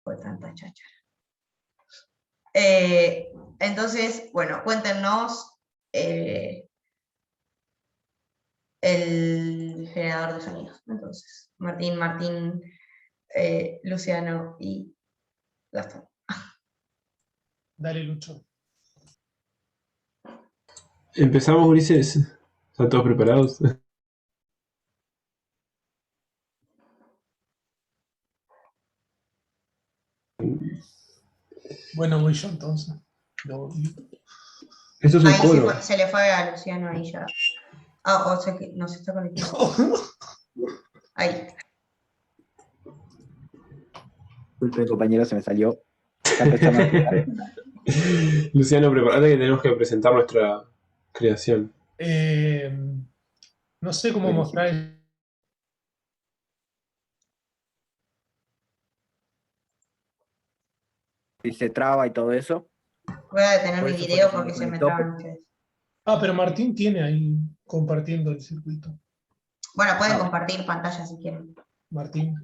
Fue tanta cháchara. Entonces, bueno, cuéntenos el generador de sonidos. Entonces, Martín, Luciano y Gastón. Dale, Lucho. Empezamos, Ulises. ¿Están todos preparados? Bueno, voy yo entonces. Esto es un Ahí coro. se le fue a Luciano ahí ya. Ah, o sea que no se está conectando. Ahí. Disculpe, compañero, se me salió. Está empezando a explicar. Luciano, prepárate que tenemos que presentar nuestra creación. No sé cómo Buenísimo. mostrar. Si se traba y todo eso. Voy a detener Por mi eso fue video que se me porque se me conectó, traban ustedes. Pero Martín tiene ahí compartiendo el circuito. Bueno, pueden bueno. compartir pantalla si quieren. Martín.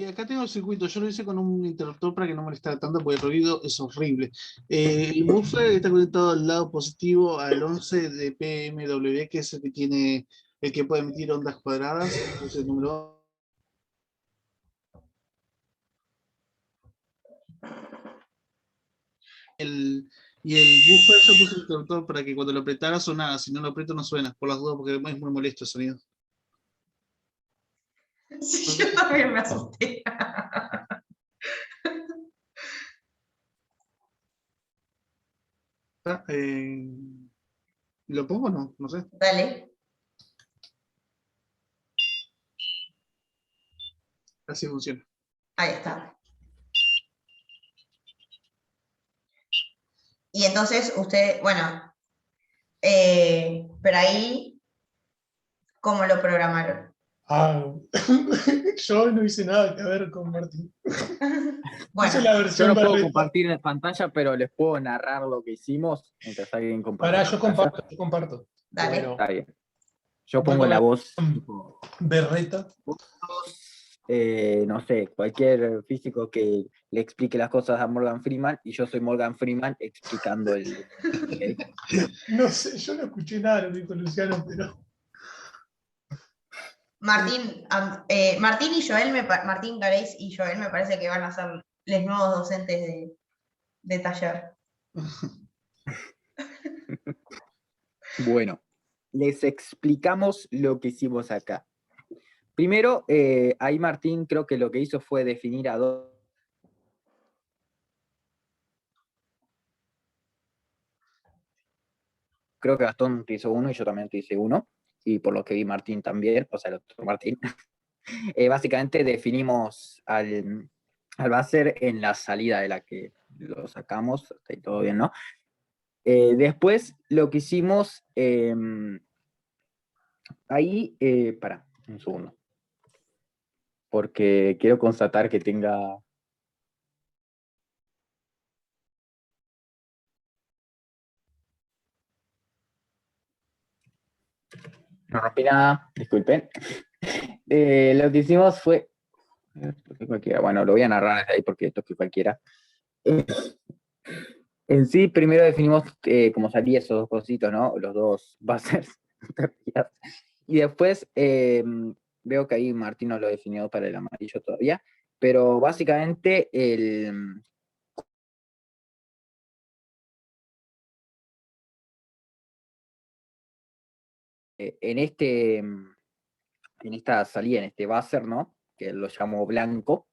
Acá tengo el circuito, yo lo hice con un interruptor para que no molestara tanto porque el ruido es horrible. El buffer está conectado al lado positivo al 11 de PMW, que es el que tiene, el que puede emitir ondas cuadradas, es el número. Y el buffer yo puse el interruptor para que cuando lo apretara sonara, si no lo aprieto no suena, por las dudas porque es muy molesto el sonido. Sí, yo también me asusté. ¿Lo pongo o no? No sé. Dale. Así funciona. Ahí está. Y entonces usted, bueno, pero ahí, ¿cómo lo programaron? Yo no hice nada que ver con Martín. Bueno, Hice la Yo versión no puedo berreta. compartir en pantalla, pero les puedo narrar lo que hicimos mientras alguien comparte. Pará, yo comparto. dale. Bueno, Está bien. Yo voy pongo con la la voz. berreta. No sé, cualquier físico que le explique las cosas a Morgan Freeman y yo soy Morgan Freeman explicando el... ¿okay? No sé, yo no escuché nada de lo que dijo Luciano, pero... Martín y Joel, Martín Gareis y Joel me parece que van a ser los nuevos docentes de taller. Bueno, les explicamos lo que hicimos acá. Primero, ahí Martín creo que lo que hizo fue definir a dos... Creo que Gastón utilizó uno y yo también utilicé uno, y por lo que vi Martín también, o sea, el otro Martín. Básicamente definimos al buzzer en la salida de la que lo sacamos, está ahí todo bien, ¿no? Después lo que hicimos, ahí, para un segundo, porque quiero constatar que tenga... No rompí nada, disculpen. Lo que hicimos fue... Bueno, lo voy a narrar desde ahí porque esto es cualquiera. En sí, primero definimos como salía esos dos cositos, ¿no? Los dos buzzers. Y después veo que ahí Martín no lo definió para el amarillo todavía, pero básicamente en esta salida, en este buzzer, ¿no? Que lo llamo blanco,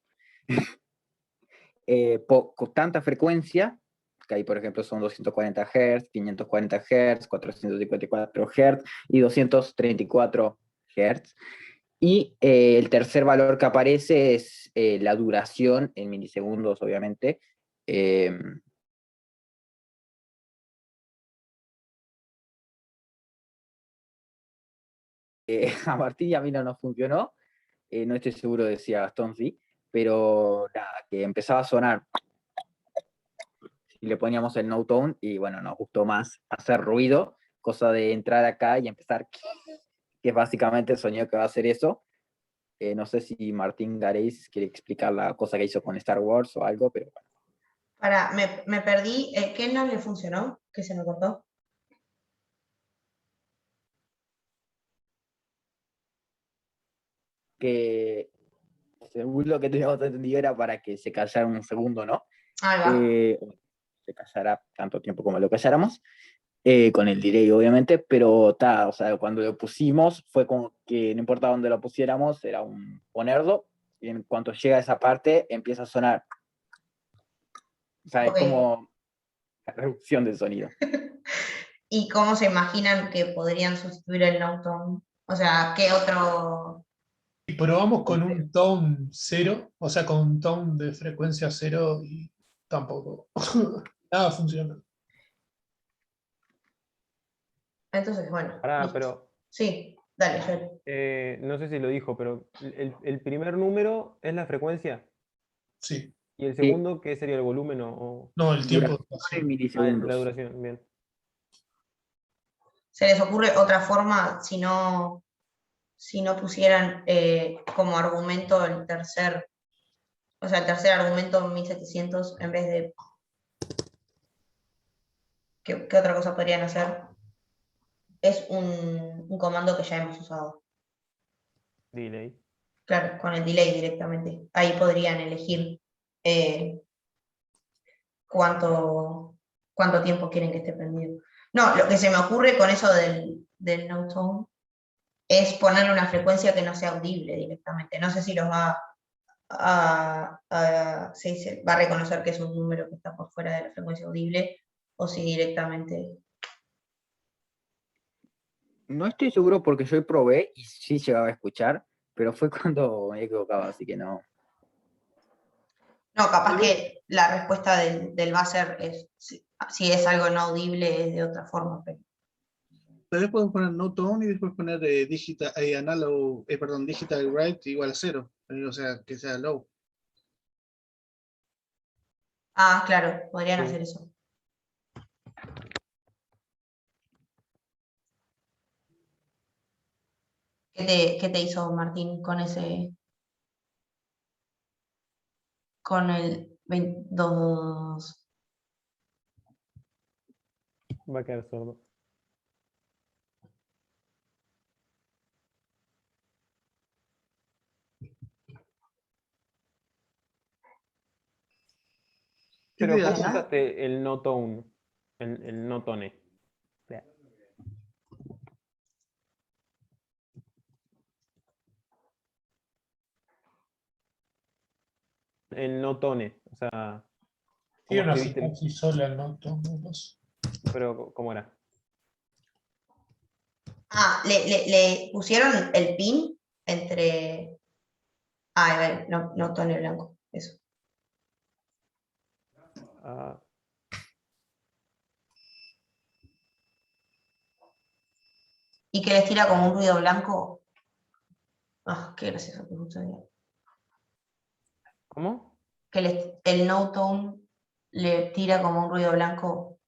con tanta frecuencia, que ahí por ejemplo son 240 Hz, 540 Hz, 454 Hz y 234 Hz. Y el tercer valor que aparece es la duración en milisegundos, obviamente. A Martín y a mí no nos funcionó, no estoy seguro de si a Gastón sí, pero nada, que empezaba a sonar y le poníamos el no tone y bueno, nos gustó más hacer ruido, cosa de entrar acá y empezar, que es básicamente el sonido que va a hacer eso. No sé si Martín Gareis quiere explicar la cosa que hizo con Star Wars o algo, pero bueno. Me perdí. ¿Qué no le funcionó? ¿Qué se me cortó? Que según lo que teníamos entendido era para que se callara un segundo, ¿no? Ahí va. Se callara tanto tiempo como lo calláramos, con el delay obviamente, pero o sea, cuando lo pusimos fue como que no importa dónde lo pusiéramos, era un ponerlo, y en cuanto llega a esa parte empieza a sonar. O sea, es Ok. como la reducción del sonido. ¿Y cómo se imaginan que podrían sustituir el no tone? O sea, ¿qué otro? Y probamos con un tone cero, o sea, con un tone de frecuencia cero y tampoco. Nada funciona. Entonces, bueno, Pará, listo. pero Sí, dale, Joel. no sé si lo dijo, pero el primer número es la frecuencia Sí. y el Sí, segundo, ¿qué sería el volumen No, el tiempo duración de en espacio. la milisegundos. duración? Bien. ¿Se les ocurre otra forma si no pusieran como argumento el tercer argumento 1700 en vez de... ¿Qué otra cosa podrían hacer? Es un comando que ya hemos usado. Delay. Claro, con el delay directamente. Ahí podrían elegir eh, cuánto tiempo quieren que esté prendido. No, lo que se me ocurre con eso del no tone es ponerle una frecuencia que no sea audible directamente. No sé si los va va a reconocer que es un número que está por fuera de la frecuencia audible o si directamente... No estoy seguro porque yo probé y sí llegaba a escuchar, pero fue cuando me equivocaba, así que no. No, capaz que la respuesta del buzzer es, si es algo no audible, es de otra forma. Pero... Tal vez podemos poner no tone y después poner digital, analog, perdón, digital write igual a 0. O sea, que sea low. Ah, claro, podrían Sí. hacer eso. ¿Qué te hizo Martín con con el 22? Va a quedar sordo. ¿Qué Pero te ¿cómo hace? ¿No? usaste el no tone? El no tone. El no tone. O sea, ¿cómo Tiene una escribiste? sintaxis sola, ¿no? Todos. Pero, ¿cómo era? Ah, le pusieron el pin entre... Ah, a ver, no tono blanco, eso. Ah, Y que les tira como un ruido blanco. Ah, qué gracioso que justo diga. ¿cómo? Que el no tone le tira como un ruido blanco.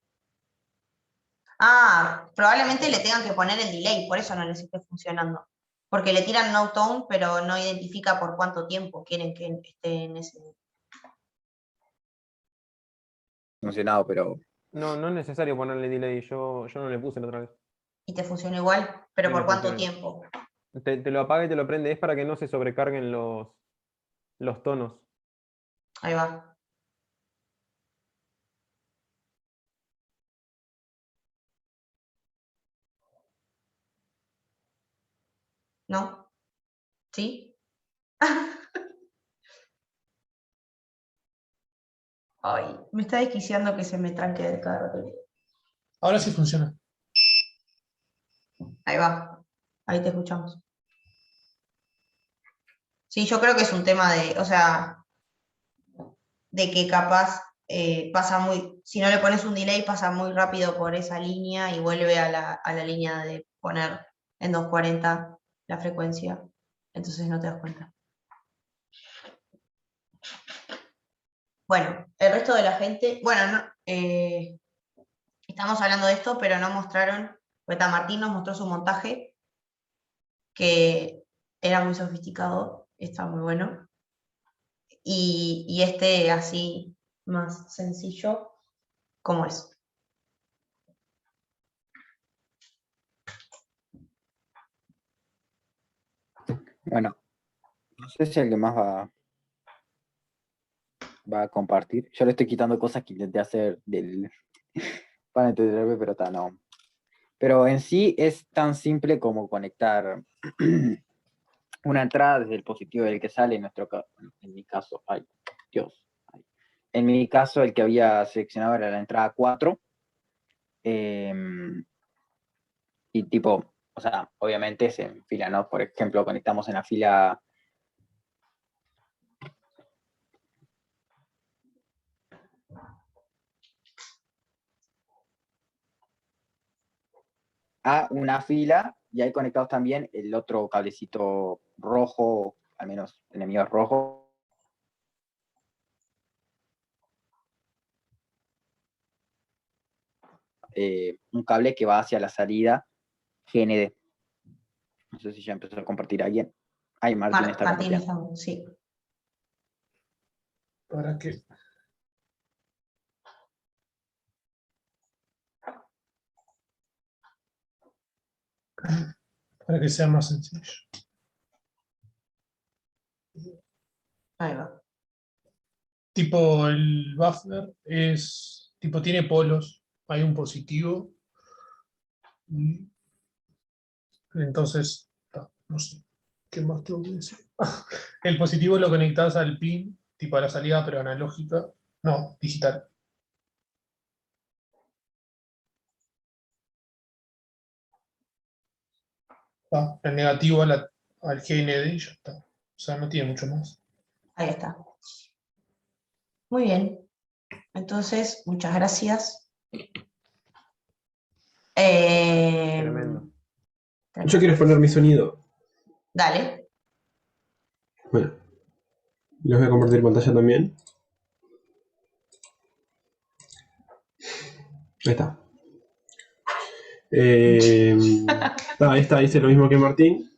Ah, probablemente le tengan que poner el delay, por eso no les esté funcionando. Porque le tiran no tone, pero no identifica por cuánto tiempo quieren que esté en ese. Funcionado, pero No, no es necesario ponerle delay. Yo no le puse la otra vez. Y te funciona igual, pero Y ¿por me cuánto funciona igual. tiempo? Te lo apaga y te lo prende. Es para que no se sobrecarguen los tonos. Ahí va. ¿No? ¿Sí? Ay, me está desquiciando que se me tranque de cada rato. Ahora sí funciona. Ahí va. Ahí te escuchamos. Sí, yo creo que es un tema de, o sea, de que capaz pasa si no le pones un delay, pasa muy rápido por esa línea y vuelve a la línea de poner en 240 la frecuencia. Entonces no te das cuenta. Bueno, el resto de la gente, bueno, estamos hablando de esto, pero no mostraron, Martín nos mostró su montaje, que era muy sofisticado, está muy bueno. Y este así más sencillo, ¿cómo es? Bueno, no sé si alguien más va a compartir. Yo le estoy quitando cosas que intenté hacer para entenderme, pero no. Pero en sí es tan simple como conectar una entrada desde el positivo del que sale, en mi caso, ay, Dios. En mi caso, el que había seleccionado era la entrada 4. Y tipo, o sea, obviamente se enfila, ¿no? Por ejemplo, conectamos en la fila a una fila y hay conectados también el otro cablecito rojo, al menos enemigos rojos. Un cable que va hacia la salida GND. No sé si ya empezó a compartir alguien. Ay, Martín está Martín compartiendo. está, sí. ¿Para qué? Para que sea más sencillo. Ahí va. Tipo, el buffer es, tipo, tiene polos. Hay un positivo. Y entonces, no sé. ¿Qué más tengo que decir? El positivo lo conectas al pin, tipo a la salida, pero analógica. No, digital. El negativo al GND y ya está. O sea, no tiene mucho más. Ahí está. Muy bien. Entonces, muchas gracias. Tremendo. Yo quiero poner mi sonido. Dale. Bueno, les voy a compartir pantalla también. Ahí está. Ahí está, hice lo mismo que Martín.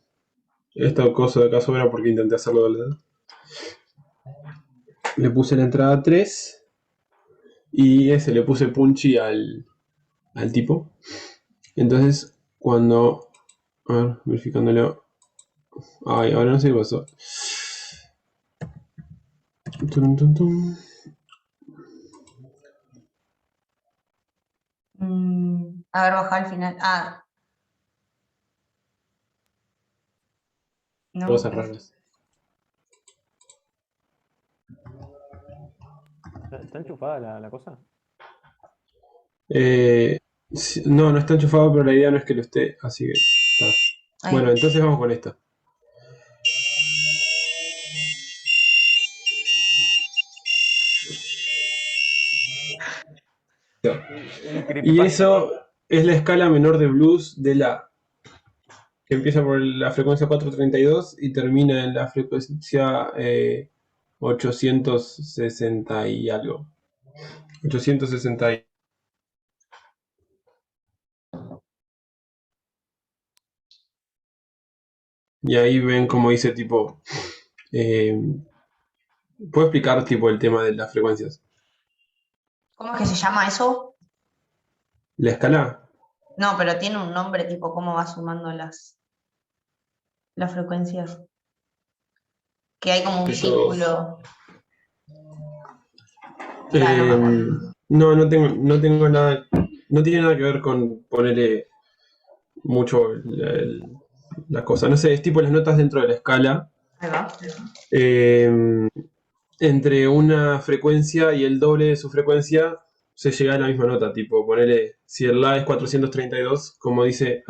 Esto coso de acá sobra porque intenté hacerlo del dedo. Le puse la entrada 3 y ese le puse punchy al tipo. Entonces, cuando... A ver, verificándolo. Ay, ahora no sé qué pasó. Tum, tum, tum. A ver, baja al final. Ah. No, Cosas raras. ¿Está enchufada la cosa? No, no está enchufado, pero la idea no es que lo esté, así que está. ahí. Bueno, entonces vamos con esto. Un Y creepypasta. eso es la escala menor de blues de la que empieza por la frecuencia 432 y termina en la frecuencia 860 y algo. 860 y... Y ahí ven como dice tipo... ¿puedo explicar tipo el tema de las frecuencias? ¿Cómo es que se llama eso? La escala No, pero tiene un nombre, tipo, ¿cómo va sumando las frecuencias? Que hay como un de todos. círculo. Claro, no me acuerdo. No, no tengo nada, no tiene nada que ver con ponerle mucho la cosa. No sé, es tipo las notas dentro de la escala. Ahí va. Entre una frecuencia y el doble de su frecuencia se llega a la misma nota. Tipo, ponerle, si el La es 432, como dice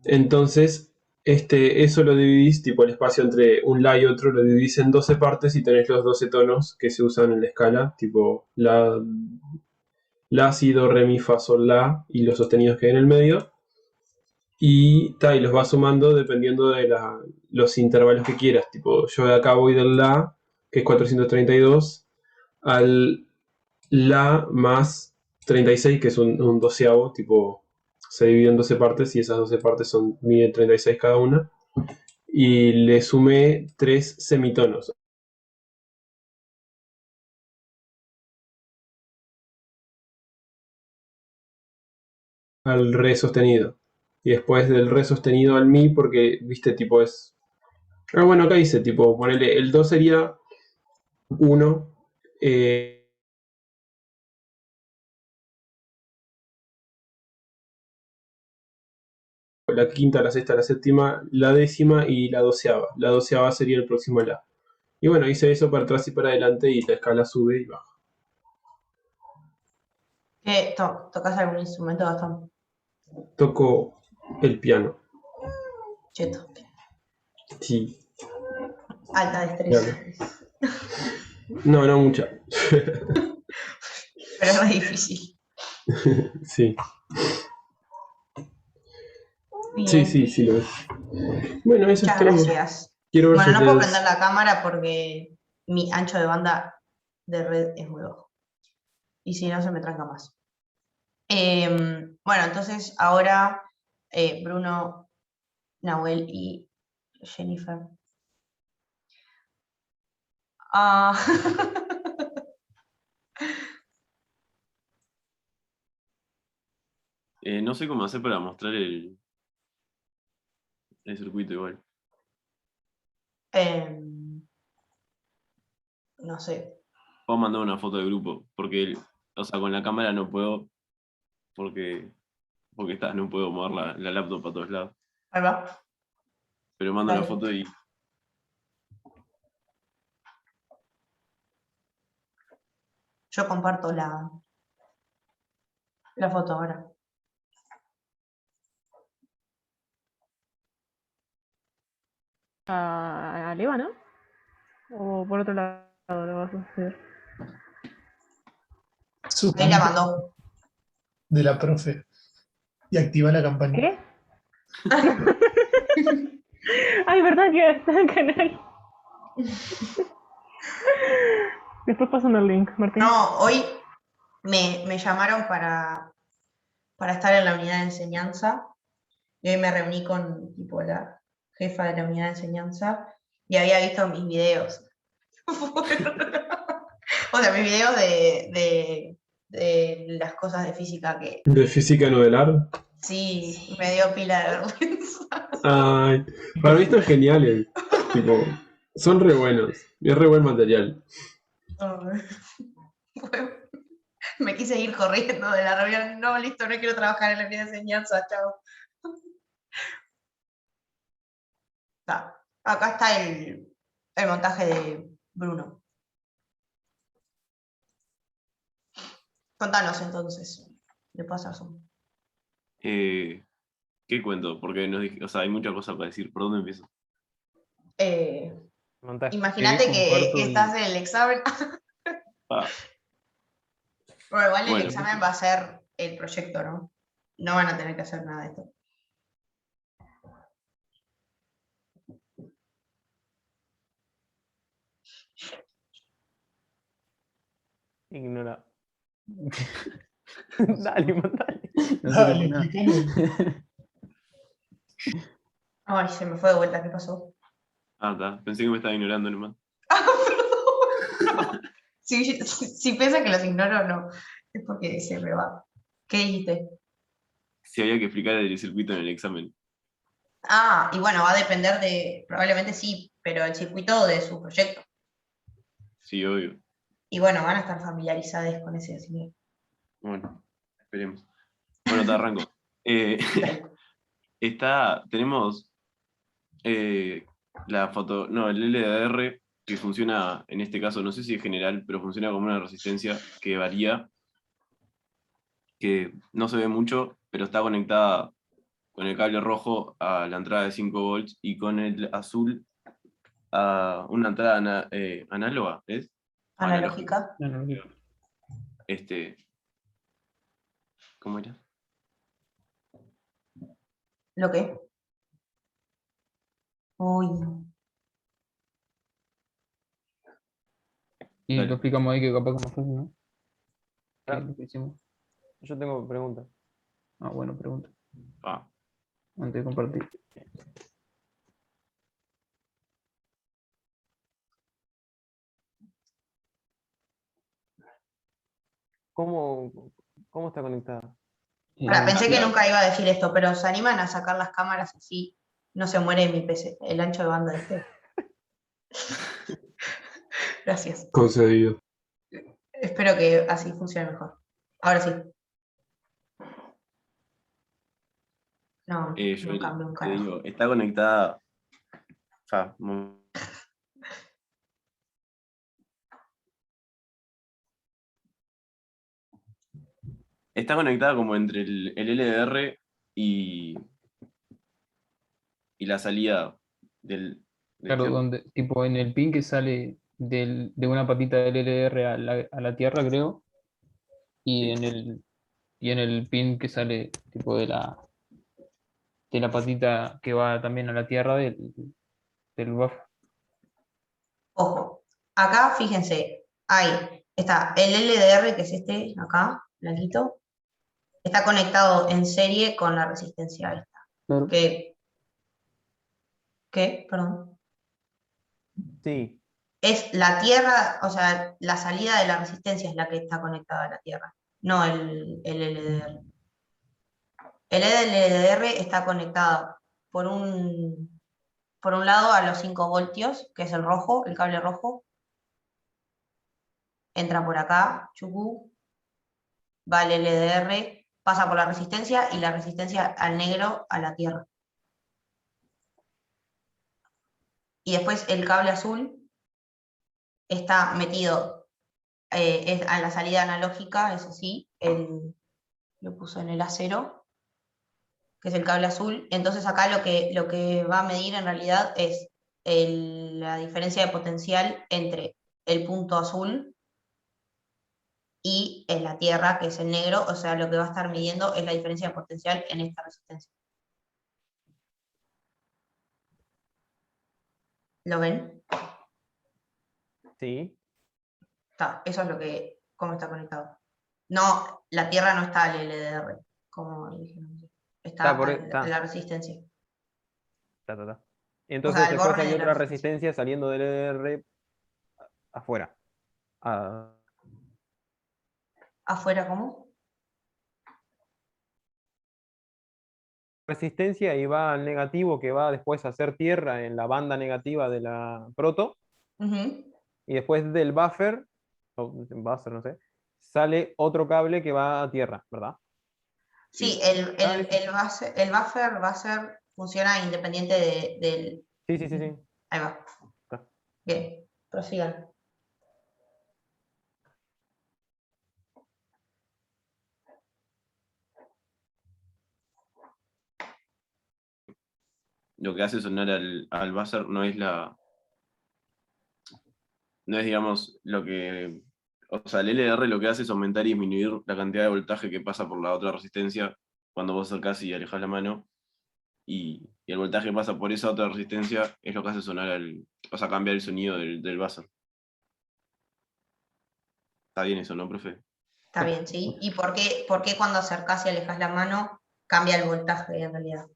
entonces, eso lo dividís, tipo el espacio entre un La y otro, lo dividís en 12 partes y tenés los 12 tonos que se usan en la escala, tipo La, Si, Do, Re, Mi, Fa, Sol, La y los sostenidos que hay en el medio. Y los vas sumando dependiendo de los intervalos que quieras. Tipo, yo de acá voy del La, que es 432, al La más 36, que es un doceavo, tipo, se divide en 12 partes y esas 12 partes miden 36 cada una. Y le sumé 3 semitonos al re sostenido. Y después del re sostenido al mi, porque, viste, tipo es... Ah, bueno, acá dice, tipo, ponele, el do sería 1, la quinta, la sexta, la séptima, la décima y la doceava. La doceava sería el próximo la. Y bueno, hice eso para atrás y para adelante y la escala sube y baja. ¿Tocas algún instrumento, Gastón? Toco el piano. Cheto. Sí, Alta destreza. no, no mucha. Pero es re difícil. Sí. Bien. Sí, lo es. Bueno, eso es Muchas todo. gracias. Quiero ver Bueno, si no puedo ustedes... prender la cámara porque mi ancho de banda de red es muy bajo. Y si no, se me tranca más. Bueno, entonces ahora Bruno, Nahuel y Jennifer. Ah, No sé cómo hacer para mostrar el circuito igual. no sé. Puedo mandar una foto de grupo, porque, o sea, con la cámara no puedo, porque no puedo mover la laptop a todos lados. Ahí va. Pero mando una Dale. foto y Yo comparto la foto ahora. A Leva, ¿no? ¿O por otro lado lo vas a hacer? Ahí la Suspende mandó. de la profe y activa la campaña. ¿Qué? Ay, ¿verdad que está en el canal? Después pasan el link, Martín. No, hoy me llamaron para estar en la unidad de enseñanza. Y hoy me reuní con tipo, la jefa de la unidad de enseñanza y había visto mis videos. O sea, mis videos de las cosas de física que ¿De física novelar? sí me dio pila de vergüenza. Ay, para mí están geniales. Tipo, son re buenos. Es re buen material. Me quise ir corriendo de la reunión. No, listo, no quiero trabajar en la unidad de enseñanza, chao. Acá está el montaje de Bruno. Contanos entonces. Le pasas un. ¿qué cuento? Porque o sea, hay muchas cosas para decir. ¿Por dónde empiezo? Montaje, Imagínate que comparto estás en el examen. Ah, Bueno, igual el bueno, examen va a ser el proyecto, ¿no? No van a tener que hacer nada de esto. ignora. Dale, mandale. No sé Dale, cómo nada. explícame. Ay, se me fue de vuelta, ¿qué pasó? está. Pensé que me estaba ignorando nomás. Ah, perdón. No. Si piensan que los ignoro, no. Es porque se me va. ¿Qué dijiste? Si había que explicar el circuito en el examen. Ah, y bueno, va a depender probablemente sí, pero el circuito de su proyecto. Sí, obvio. Y bueno, van a estar familiarizados con ese diseño. Bueno, esperemos. Bueno, te arranco. Tenemos el LDR que funciona, en este caso, no sé si es general, pero funciona como una resistencia que varía, que no se ve mucho, pero está conectada con el cable rojo a la entrada de 5 volts y con el azul a una entrada análoga, ¿es? O analógica. Analógica. ¿Cómo era? ¿Lo qué? Uy. Y Dale. lo explicamos ahí que capaz como fue, ¿no? Ah. Lo que hicimos. Yo tengo preguntas. Ah, bueno, pregunta. Ah, Antes de compartir. ¿Cómo está conectada? Ahora, pensé que claro. nunca iba a decir esto, pero ¿se animan a sacar las cámaras así? No se muere mi PC, el ancho de banda este. Gracias. Concedido. Espero que así funcione mejor. Ahora sí. No, yo no cambio un te carajo. digo, está conectada. Está conectada como entre el LDR y la salida del Claro, chip. donde, tipo en el pin que sale de una patita del LDR a la Tierra, creo, y Sí. en el pin que sale tipo de la patita que va también a la Tierra del buffer. Ojo, acá fíjense, está el LDR, que es este, acá, blanquito, está conectado en serie con la resistencia esta. Claro. ¿Qué? Perdón. Sí. Es la Tierra, o sea, la salida de la resistencia es la que está conectada a la Tierra, no el LDR. El LDR está conectado por un lado a los 5 voltios, que es el rojo, el cable rojo. Entra por acá, chucu, va el LDR, pasa por la resistencia y la resistencia al negro a la Tierra. Y después el cable azul está metido es a la salida analógica, eso sí, lo puso en el A0, que es el cable azul. Entonces acá lo que va a medir en realidad es la diferencia de potencial entre el punto azul y en la Tierra, que es el negro, o sea, lo que va a estar midiendo es la diferencia de potencial en esta resistencia. ¿Lo ven? Sí. Eso es cómo está conectado. No, la Tierra no está al LDR, como dije. Está a la resistencia. Ta. O Entonces sea, el después borne hay de la otra resistencia. resistencia saliendo del LDR afuera. ¿Afuera cómo? Resistencia y va al negativo que va después a hacer tierra en la banda negativa de la proto. Uh-huh. Y después del buffer, no sé, sale otro cable que va a tierra, ¿verdad? Sí, el buffer va a ser, funciona independiente del... Sí. Ahí va. Está. Bien, prosigan. Lo que hace sonar al buzzer no es digamos, lo que. O sea, el LDR lo que hace es aumentar y disminuir la cantidad de voltaje que pasa por la otra resistencia cuando vos acercás y alejás la mano. Y el voltaje que pasa por esa otra resistencia es lo que hace sonar o sea, cambiar el sonido del buzzer. Está bien eso, ¿no, profe? Está bien, ¿sí? ¿Y por qué cuando acercás y alejas la mano cambia el voltaje en realidad?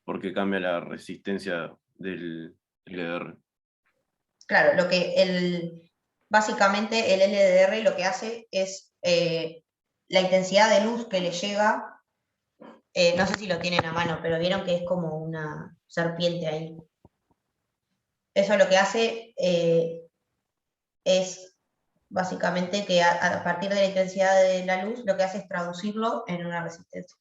Porque cambia la resistencia del LDR. Claro, básicamente el LDR lo que hace es la intensidad de luz que le llega, no sé si lo tienen a mano, pero vieron que es como una serpiente ahí. Eso lo que hace es básicamente que a partir de la intensidad de la luz, lo que hace es traducirlo en una resistencia.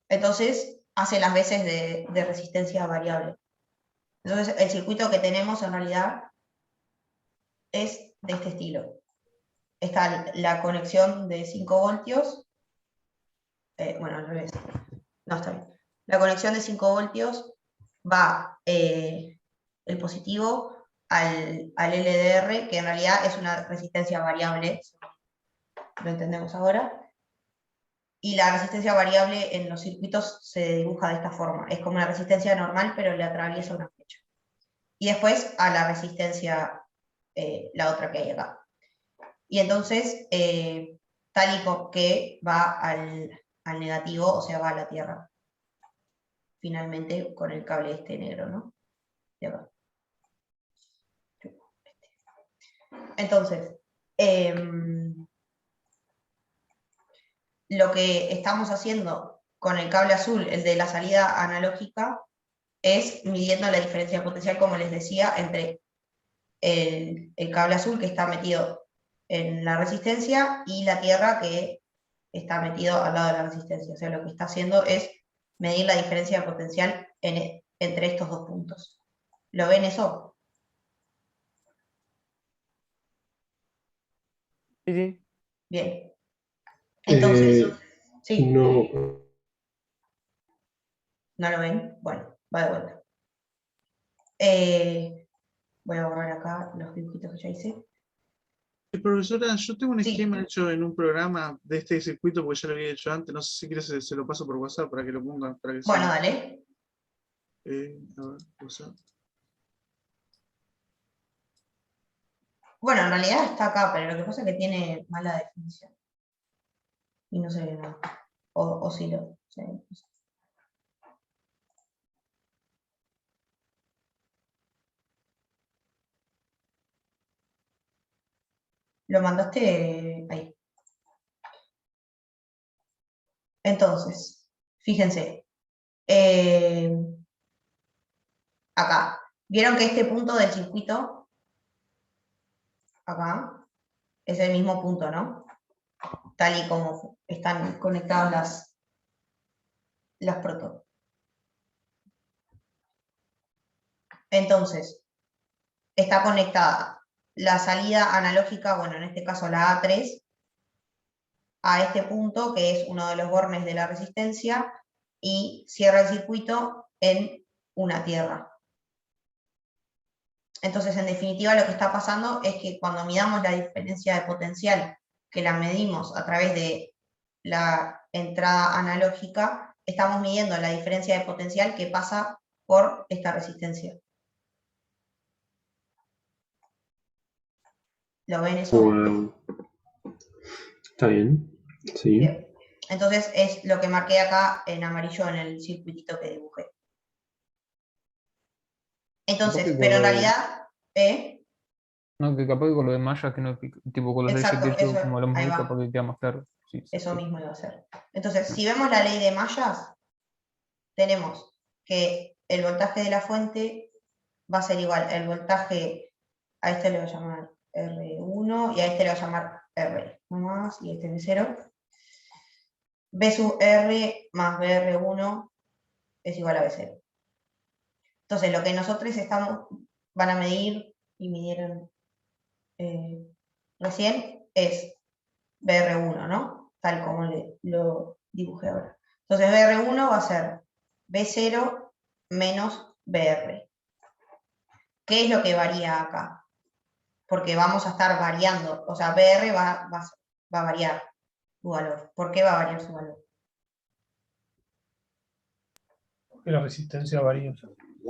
Entonces, hace las veces de resistencia variable. Entonces, el circuito que tenemos en realidad es de este estilo. Está la conexión de 5 voltios, bueno, al revés, no está bien. La conexión de 5 voltios va el positivo al LDR, que en realidad es una resistencia variable, lo entendemos ahora, y la resistencia variable en los circuitos se dibuja de esta forma, es como una resistencia normal, pero le atraviesa una flecha. Y después a la resistencia, la otra que hay acá. Y entonces, tal y que va al negativo, o sea, va a la Tierra. Finalmente con el cable este negro, ¿no? De acá. Entonces, lo que estamos haciendo con el cable azul, el de la salida analógica, es midiendo la diferencia potencial, como les decía, entre el cable azul que está metido en la resistencia y la Tierra que está metido al lado de la resistencia. O sea, lo que está haciendo es medir la diferencia de potencial entre estos dos puntos. ¿Lo ven eso? Sí, sí. Bien. Entonces, sí. No. ¿No lo ven? Bueno, va de vuelta. Voy a borrar acá los dibujitos que ya hice. Profesora, yo tengo un Sí. esquema hecho en un programa de este circuito, porque ya lo había hecho antes. No sé si quieres, se lo paso por WhatsApp para que lo pongan. Para que Bueno, sea, dale. a ver, WhatsApp. Bueno, en realidad está acá, pero lo que pasa es que tiene mala definición. Y no se ve nada. O sí lo. Sí, no sé. Lo mandaste ahí. Entonces, fíjense. Acá. ¿Vieron que este punto del circuito, acá, es el mismo punto, ¿no? Tal y como están conectadas las protones. Entonces, está conectada la salida analógica, bueno, en este caso la A3, a este punto, que es uno de los bornes de la resistencia, y cierra el circuito en una tierra. Entonces, en definitiva, lo que está pasando es que cuando midamos la diferencia de potencial, que la medimos a través de la entrada analógica, estamos midiendo la diferencia de potencial que pasa por esta resistencia. ¿Lo ven eso? Wow. Está bien. Sí. Bien. Entonces es lo que marqué acá en amarillo en el circuitito que dibujé. Entonces, Capaz que pero en con lo de- realidad, No, que capaz que con lo de Maya, que no, tipo con los exacto, leyes de eso, eso, como hablamos ahí ahí, capaz va, que queda más claro. Sí, sí, eso sí. mismo iba a ser. Entonces, si vemos la ley de Mayas, tenemos que el voltaje de la fuente va a ser igual, el voltaje, a este le voy a llamar R1 y a este le voy a llamar R, no más, y este es 0. B sub R más BR1 es igual a B0. Entonces, lo que nosotros van a medir y midieron recién es BR1, ¿no? Tal como lo dibujé ahora. Entonces, BR1 va a ser B0 menos BR. ¿Qué es lo que varía acá? Porque vamos a estar variando, o sea, BR va a variar su valor. ¿Por qué va a variar su valor? Que la resistencia varía.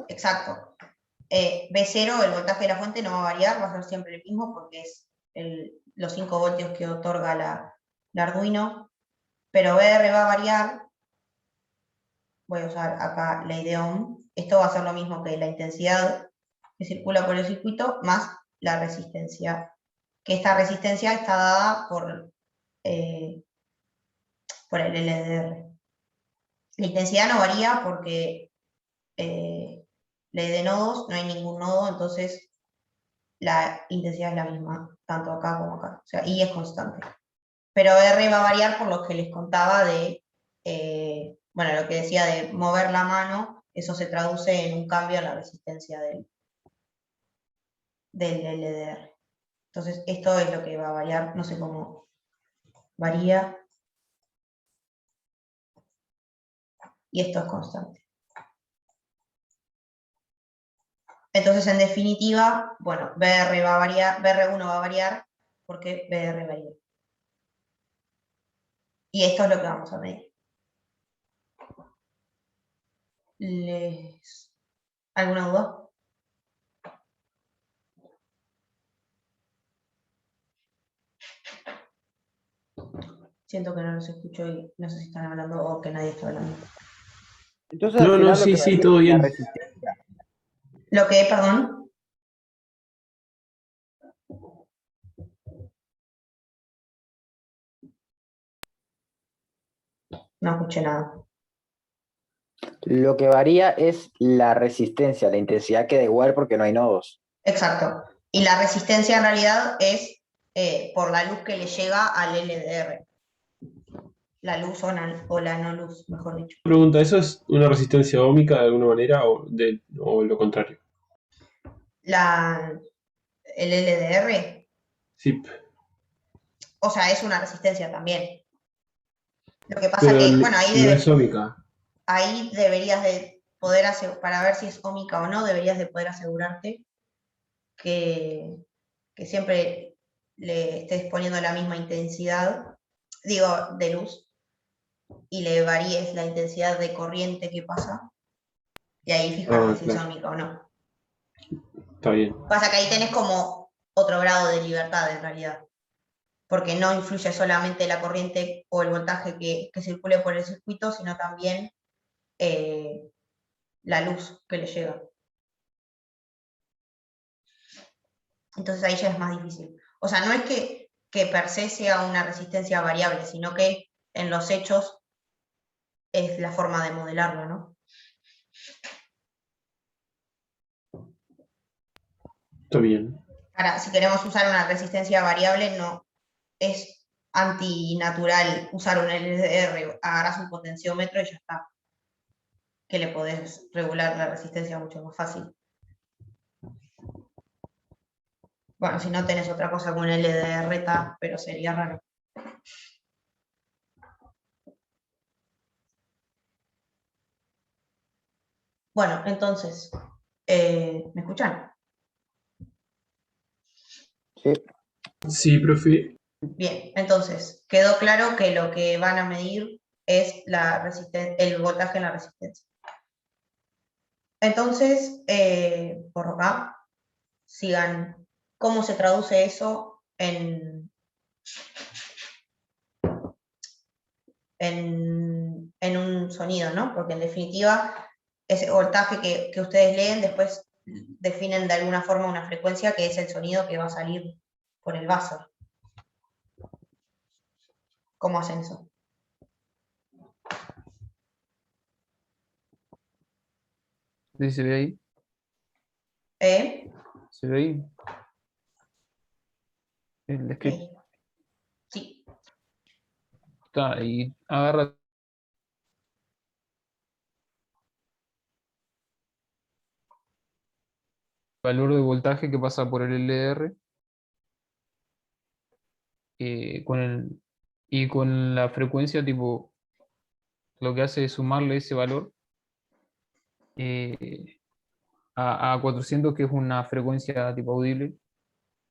Exacto. B0, el voltaje de la fuente, no va a variar, va a ser siempre el mismo porque es los 5 voltios que otorga la Arduino, pero BR va a variar. Voy a usar acá ley de Ohm. Esto va a ser lo mismo que la intensidad que circula por el circuito más la resistencia, que esta resistencia está dada por el LDR. La intensidad no varía porque ley de nodos, no hay ningún nodo, entonces la intensidad es la misma, tanto acá como acá, o sea, I es constante. Pero R va a variar por lo que les contaba de, bueno, lo que decía de mover la mano, eso se traduce en un cambio en la resistencia del LDR. Entonces, esto es lo que va a variar, no sé cómo varía, y esto es constante. Entonces, en definitiva, bueno, BR va a variar, BR1 va a variar porque BR varía. Y esto es lo que vamos a medir. ¿Alguna duda? Siento que no los escucho y no sé si están hablando o que nadie está hablando. Entonces al No, final lo sí, que sí, varía todo es la bien. resistencia. Lo que, perdón. No escuché nada. Lo que varía es la resistencia, la intensidad queda igual porque no hay nodos. Exacto. Y la resistencia en realidad es por la luz que le llega al LDR. La luz o la no luz, mejor dicho. Pregunta, ¿eso es una resistencia óhmica de alguna manera o lo contrario? El LDR, Sí, o sea, es una resistencia también. Lo que pasa pero que, bueno, no es óhmica. ahí deberías de poder hacer, para ver si es óhmica o no, deberías de poder asegurarte que siempre le estés poniendo la misma intensidad, digo, de luz, y le varíes la intensidad de corriente que pasa, y ahí fijarte si es Claro, óhmica o no. está bien. Pasa que ahí tenés como otro grado de libertad en realidad, porque no influye solamente la corriente o el voltaje que circule por el circuito, sino también la luz que le llega. Entonces ahí ya es más difícil. O sea, no es que per se sea una resistencia variable, sino que en los hechos es la forma de modelarlo, ¿no? Está bien. Ahora, si queremos usar una resistencia variable, no es antinatural usar un LDR, agarras un potenciómetro y ya está. Que le podés regular la resistencia mucho más fácil. Bueno, si no tenés otra cosa con LDR, está, pero sería raro. Bueno, entonces, ¿me escuchan? Sí. Sí, profe. Bien, entonces, quedó claro que lo que van a medir es el voltaje en la resistencia. Entonces, por acá, sigan cómo se traduce eso en un sonido, ¿no? Porque en definitiva, ese voltaje que ustedes leen, después definen de alguna forma una frecuencia que es el sonido que va a salir por el buzzer. ¿Cómo hacen eso? Sí, se ve ahí. ¿Eh? Se ve ahí. El script. Sí. Está, y agarra valor de voltaje que pasa por el LDR y con la frecuencia, tipo, lo que hace es sumarle ese valor eh, a 400, que es una frecuencia tipo audible,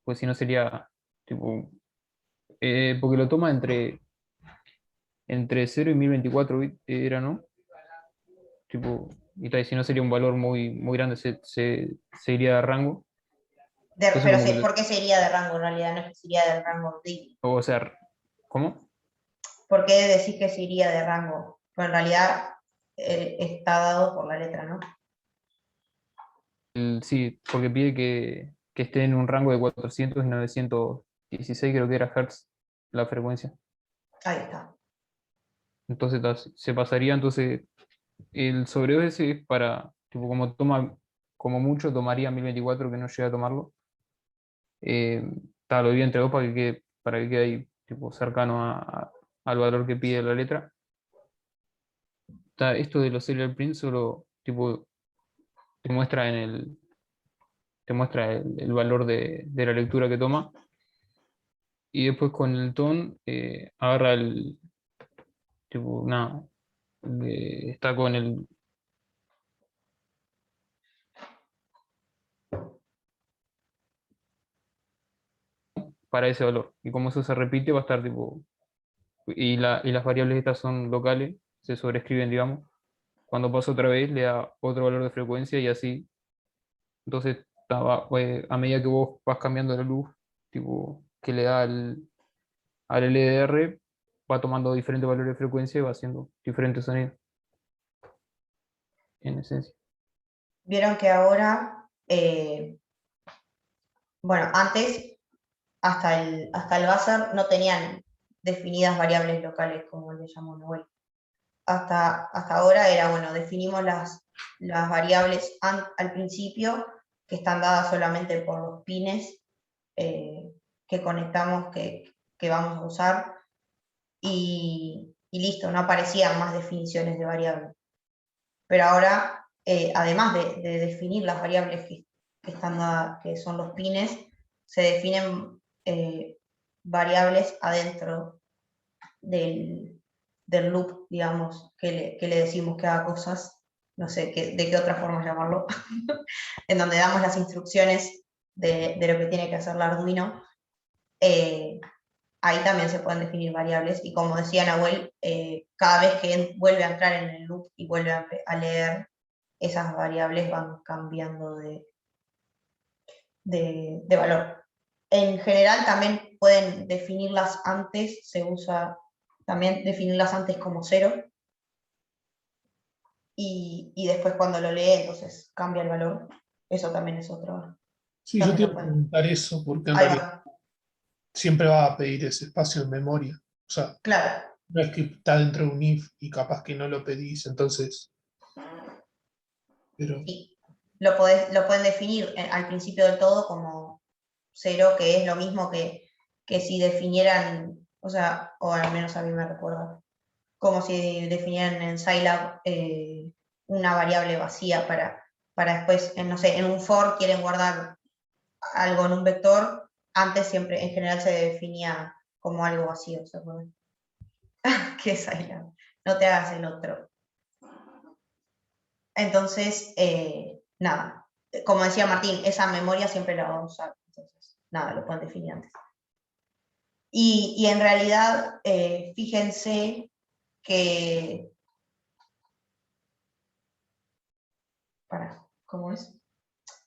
pues si no sería tipo, porque lo toma entre 0 y 1024 bits, era, ¿no? Tipo, y tal, y si no sería un valor muy, muy grande, se iría de rango. Entonces, Pero como que, ¿por qué sería de rango en realidad? No es que sería de rango de... o sea, ¿cómo? ¿Por qué decís que se iría de rango? Pues en realidad está dado por la letra, ¿no? Sí, porque pide que esté en un rango de 400 y 916, creo que era Hertz la frecuencia. Ahí está. Entonces se pasaría, entonces el sobre ese es para, tipo, como mucho tomaría 1024, que no llega a tomarlo. Lo divido entre dos para que quede ahí, tipo, cercano al valor que pide la letra. Esto de los serial prints solo, tipo, te muestra el valor de la lectura que toma. Y después con el tone agarra tipo, nada, está con para ese valor. Y como eso se repite, va a estar tipo, y las variables estas son locales, se sobrescriben, digamos. Cuando pasa otra vez, le da otro valor de frecuencia y así. Entonces, a medida que vos vas cambiando la luz, tipo, que le da al LDR, va tomando diferentes valores de frecuencia y va haciendo diferentes sonidos. En esencia. Vieron que ahora, bueno, antes hasta el buzzer no tenían definidas variables locales, como le llamó Nahuel. Hasta ahora era, bueno, definimos las variables al principio, que están dadas solamente por los pines que conectamos, que vamos a usar, y listo, no aparecían más definiciones de variables. Pero ahora, además de definir las variables que están dadas, que son los pines, se definen variables adentro del loop, digamos, que le decimos que haga cosas, no sé de qué otra forma llamarlo, en donde damos las instrucciones de lo que tiene que hacer el Arduino. Ahí también se pueden definir variables, y como decía Nahuel, cada vez que vuelve a entrar en el loop y vuelve a leer, esas variables van cambiando de valor. En general también pueden definirlas antes, se usa también definirlas antes como 0, y después cuando lo lee, entonces cambia el valor. Eso también es otro. Sí, yo te iba a preguntar eso, porque en Ahí realidad va. siempre va a pedir ese espacio en memoria. O sea, Claro. no es que está dentro de un if y capaz que no lo pedís, entonces. Pero Sí. Lo pueden definir al principio del todo como 0, que es lo mismo que si definieran, o sea, o al menos a mí me recuerda, como si definieran en Scilab una variable vacía para después, no sé, en un for quieren guardar algo en un vector, antes siempre, en general, se definía como algo vacío, ¿se acuerdan? ¿Qué es Scilab? No te hagas el otro. Entonces, nada, como decía Martín, esa memoria siempre la vamos a usar, entonces, nada, lo pueden definir antes. Y en realidad, fíjense que, ¿cómo es?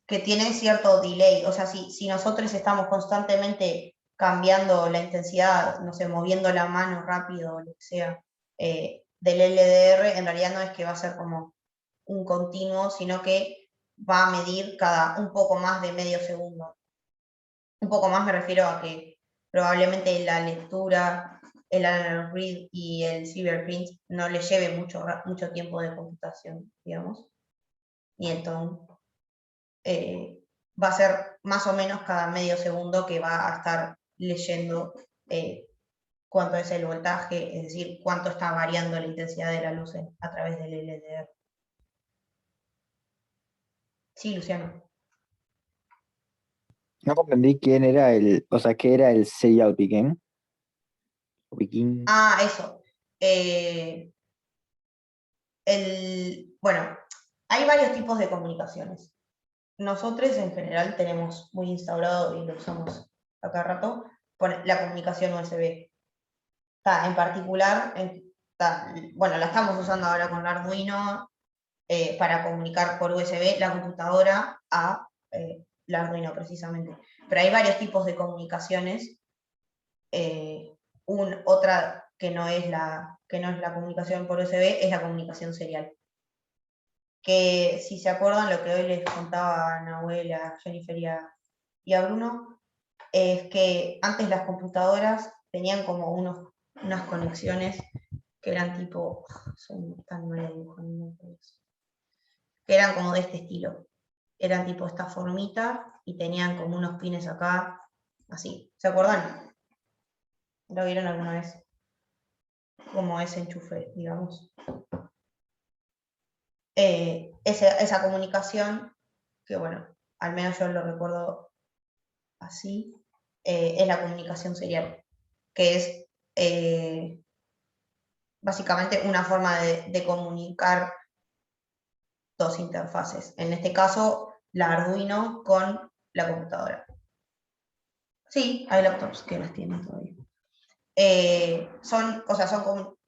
Que tienen cierto delay, o sea, si nosotros estamos constantemente cambiando la intensidad, no sé, moviendo la mano rápido o lo que sea, del LDR, en realidad no es que va a ser como un continuo, sino que va a medir cada un poco más de medio segundo. Un poco más me refiero a que probablemente la lectura, el analog read y el cyberprint no le lleve mucho tiempo de computación, digamos, ni el tone. Va a ser más o menos cada medio segundo que va a estar leyendo cuánto es el voltaje, es decir, cuánto está variando la intensidad de la luz a través del LDR. Sí, Luciano. No comprendí quién era qué era el serial picking. Ah, eso. Bueno, hay varios tipos de comunicaciones. Nosotros en general tenemos muy instaurado, y lo usamos a cada rato, la comunicación USB. En particular, bueno, la estamos usando ahora con Arduino para comunicar por USB la computadora a la Arduino precisamente. Pero hay varios tipos de comunicaciones. Otra que no es la comunicación por USB es la comunicación serial. Que si se acuerdan lo que hoy les contaba a Nahuel, a Jennifer y a Bruno, es que antes las computadoras tenían como unas conexiones que eran tipo, soy tan mala dibujando, que eran como de este estilo. Eran tipo esta formita y tenían como unos pines acá, así. ¿Se acuerdan? ¿Lo vieron alguna vez? Como ese enchufe, digamos. Esa comunicación, que bueno, al menos yo lo recuerdo así, es la comunicación serial, que es básicamente una forma de comunicar dos interfaces. En este caso, la Arduino con la computadora. Sí, hay laptops que las tienen todavía. Son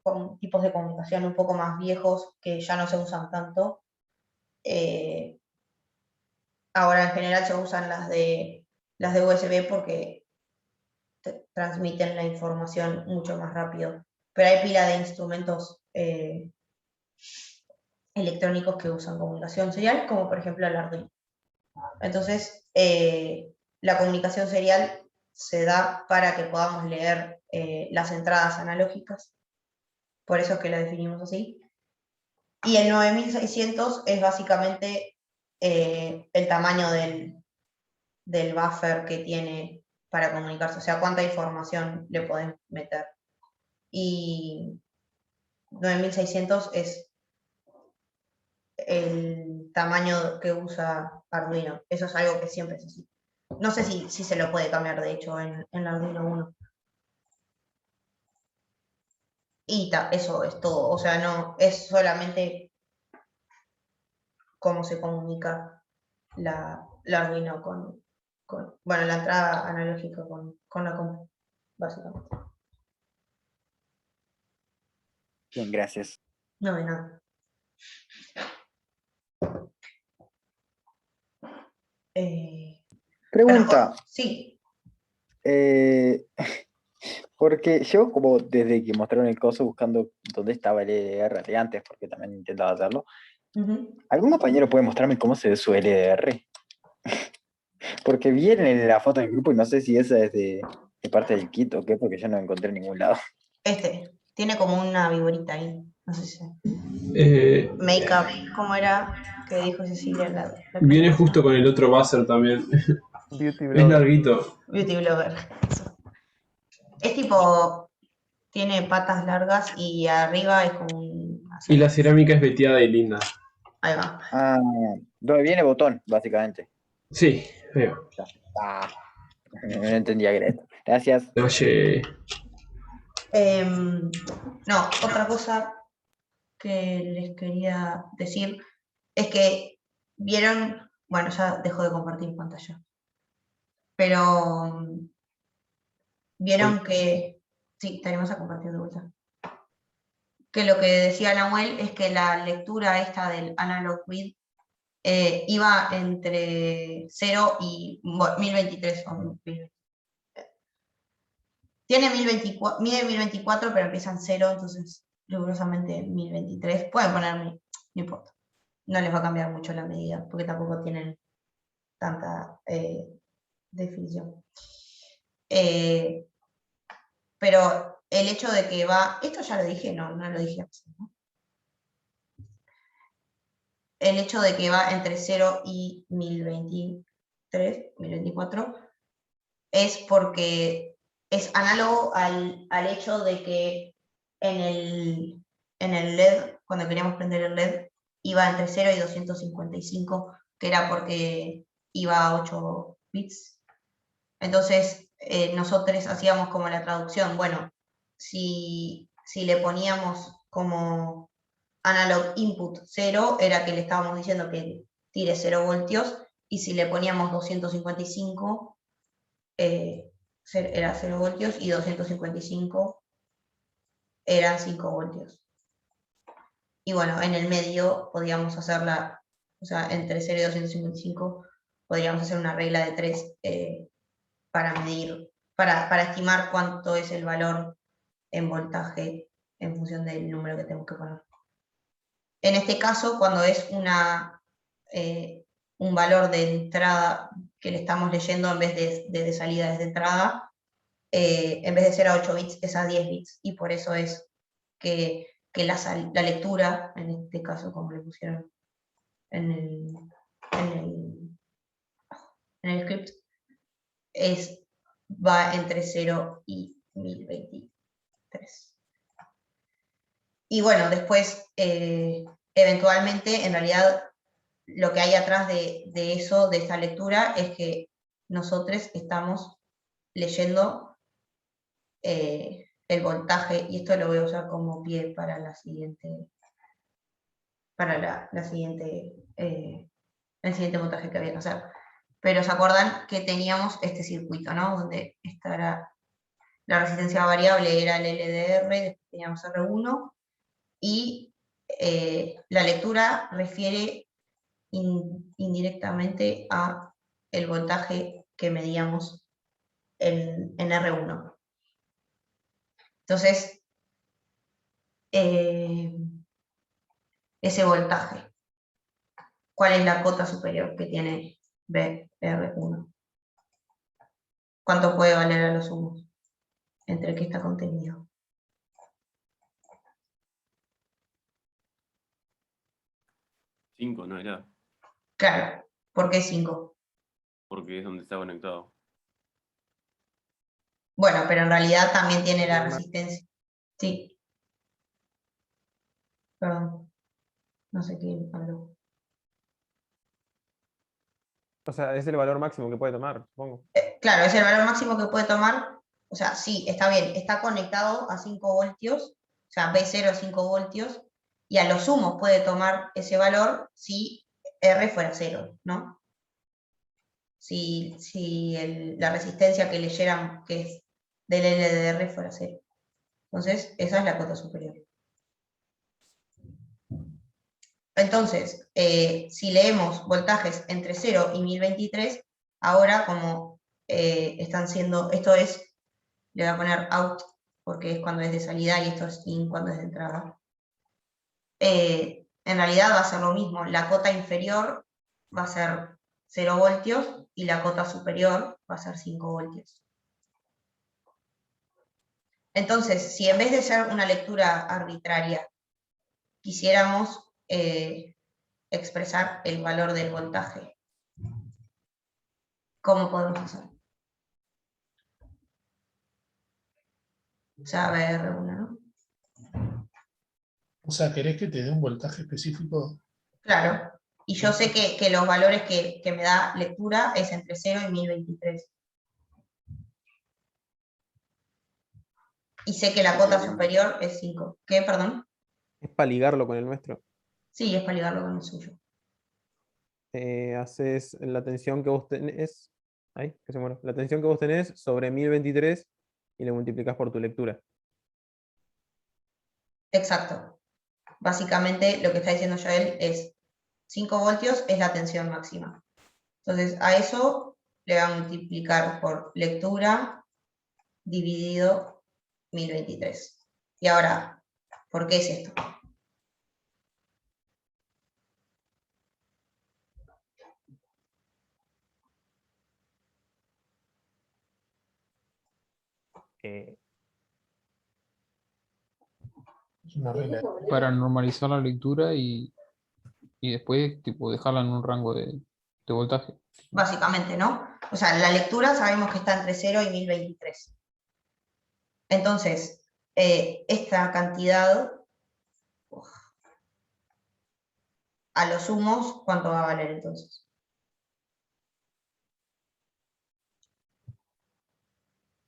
con tipos de comunicación un poco más viejos que ya no se usan tanto. Ahora en general se usan las de USB porque transmiten la información mucho más rápido pero hay pila de instrumentos electrónicos que usan comunicación serial, como por ejemplo el Arduino. Entonces, la comunicación serial se da para que podamos leer las entradas analógicas, por eso es que la definimos así. Y el 9600 es básicamente el tamaño del buffer que tiene para comunicarse, o sea, cuánta información le podemos meter. Y 9600 es el tamaño que usa Arduino. Eso es algo que siempre es así. No sé si se lo puede cambiar, de hecho, en el Arduino 1. Y eso es todo. O sea, no es solamente cómo se comunica la Arduino con bueno, la entrada analógica con la compu, básicamente. Bien, gracias. No, de nada. Pregunta. Bueno, sí. Porque yo, como desde que mostraron el coso buscando dónde estaba el LDR de antes, porque también intentaba hacerlo, ¿algún compañero puede mostrarme cómo se ve su LDR? Porque vi en la foto del grupo y no sé si esa es de parte del kit o qué, porque yo no la encontré en ningún lado. Tiene como una viborita ahí, no sé si. Makeup, ¿cómo era que dijo Cecilia? Viene justo con el otro buzzer también. Beauty Es blogger. larguito. Beauty blogger. Es tipo, tiene patas largas y arriba es como Y la cerámica es veteada y linda. Ahí va. Ah, donde viene botón, básicamente. Sí, veo. Ah, no entendía que era esto. Gracias. Oye. No, otra cosa que les quería decir es que vieron, bueno, ya dejo de compartir pantalla, pero vieron que, sí, estaremos a compartir de vuelta, que lo que decía Nahuel es que la lectura esta del analog read iba entre 0 y 1023 o 1023. Tiene 1024, mide 1024, pero empieza en 0, entonces rigurosamente 1023. Pueden poner, no importa. No les va a cambiar mucho la medida, porque tampoco tienen tanta definición. Pero el hecho de que va, esto ya lo dije, no lo dije antes, ¿no? El hecho de que va entre 0 y 1023, 1024, es porque es análogo al hecho de que en el LED, cuando queríamos prender el LED, iba entre 0 y 255, que era porque iba a 8 bits. Entonces, nosotros hacíamos como la traducción, bueno, si le poníamos como analog input 0, era que le estábamos diciendo que tire 0 voltios, y si le poníamos 255, era 0 voltios, y 255 eran 5 voltios. Y bueno, en el medio podíamos hacerla, o sea, entre 0 y 255 podríamos hacer una regla de 3 para medir, para estimar cuánto es el valor en voltaje en función del número que tenemos que poner. En este caso, cuando es un valor de entrada que le estamos leyendo en vez de salida desde entrada, en vez de ser a 8 bits, es a 10 bits, y por eso es que la lectura, en este caso, como le pusieron en el script, va entre 0 y 1023. Y bueno, después, eventualmente, en realidad, lo que hay atrás de eso, de esa lectura, es que nosotros estamos leyendo el voltaje, y esto lo voy a usar como pie para la siguiente, el siguiente montaje que había que hacer. Pero ¿se acuerdan que teníamos este circuito, ¿no? Donde esta era la resistencia variable, era el LDR, después teníamos R1, y la lectura refiere indirectamente a el voltaje que medíamos en R1. Entonces, ese voltaje. ¿Cuál es la cota superior que tiene BR1? ¿Cuánto puede valer a los humos? ¿Entre qué está contenido? ¿5 no era? Claro, ¿por qué 5? Porque es donde está conectado. Bueno, pero en realidad también tiene la Normal. resistencia. Sí. Perdón. No sé quién habló. O sea, es el valor máximo que puede tomar, supongo. Claro, es el valor máximo que puede tomar. O sea, sí, está bien. Está conectado a 5 voltios. O sea, B0 5 voltios. Y a lo sumo puede tomar ese valor si R fuera 0, ¿no? Si la resistencia que leyeran, que es del LDR, fuera 0. Entonces, esa es la cota superior. Entonces, si leemos voltajes entre 0 y 1023, ahora como están siendo, esto es, le voy a poner out, porque es cuando es de salida, y esto es in cuando es de entrada. En realidad va a ser lo mismo, la cota inferior va a ser 0 voltios y la cota superior va a ser 5 voltios. Entonces, si en vez de ser una lectura arbitraria, quisiéramos expresar el valor del voltaje, ¿cómo podemos hacer? Ya BR1, ¿no? O sea, ¿querés que te dé un voltaje específico? Claro. Y yo sé que los valores que me da lectura es entre 0 y 1023. Y sé que la cota superior es 5. ¿Qué, perdón? Es para ligarlo con el nuestro. Sí, es para ligarlo con el suyo. Haces la tensión que vos tenés. Ay, que se muere. La tensión que vos tenés sobre 1023 y lo multiplicás por tu lectura. Exacto. Básicamente lo que está diciendo Joel es 5 voltios es la tensión máxima. Entonces a eso le va a multiplicar por lectura dividido 1023. Y ahora, ¿por qué es esto? Eh, Es una regla. Para normalizar la lectura y después tipo, dejarla en un rango de voltaje. Básicamente, ¿no? O sea, la lectura sabemos que está entre 0 y 1023. Entonces, esta cantidad, a los sumos, ¿cuánto va a valer entonces?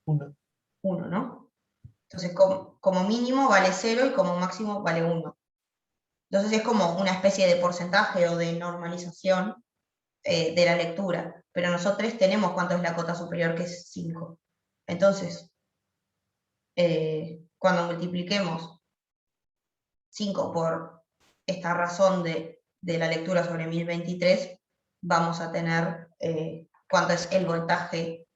1. 1, ¿no? Entonces, como mínimo vale 0 y como máximo vale 1. Entonces es como una especie de porcentaje o de normalización de la lectura. Pero nosotros tenemos cuánto es la cota superior, que es 5. Entonces, cuando multipliquemos 5 por esta razón de la lectura sobre 1023, vamos a tener cuánto es el voltaje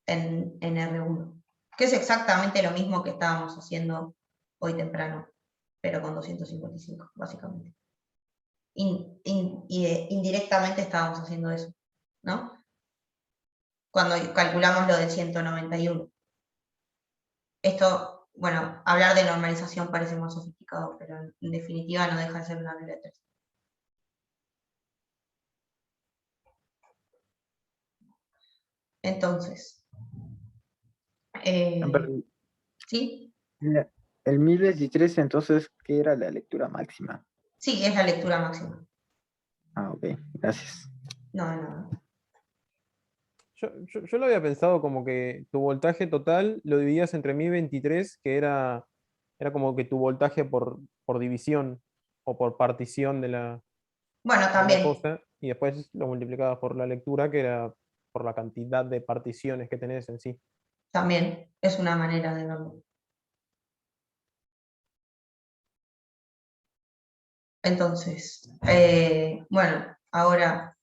en R1, que es exactamente lo mismo que estábamos haciendo hoy temprano, pero con 255, básicamente. Indirectamente estábamos haciendo eso, ¿no? Cuando calculamos lo del 191. Esto, bueno, hablar de normalización parece más sofisticado, pero en definitiva no deja de ser una regla de 3. Entonces, ¿sí? El 1023, entonces, ¿qué era la lectura máxima? Sí, es la lectura máxima. Ah, ok, gracias. No. Yo lo había pensado como que tu voltaje total lo dividías entre 1023, que era como que tu voltaje por división o por partición Bueno, de la también. cosa, y después lo multiplicabas por la lectura, que era por la cantidad de particiones que tenés en sí. También es una manera de verlo. Entonces, bueno, ahora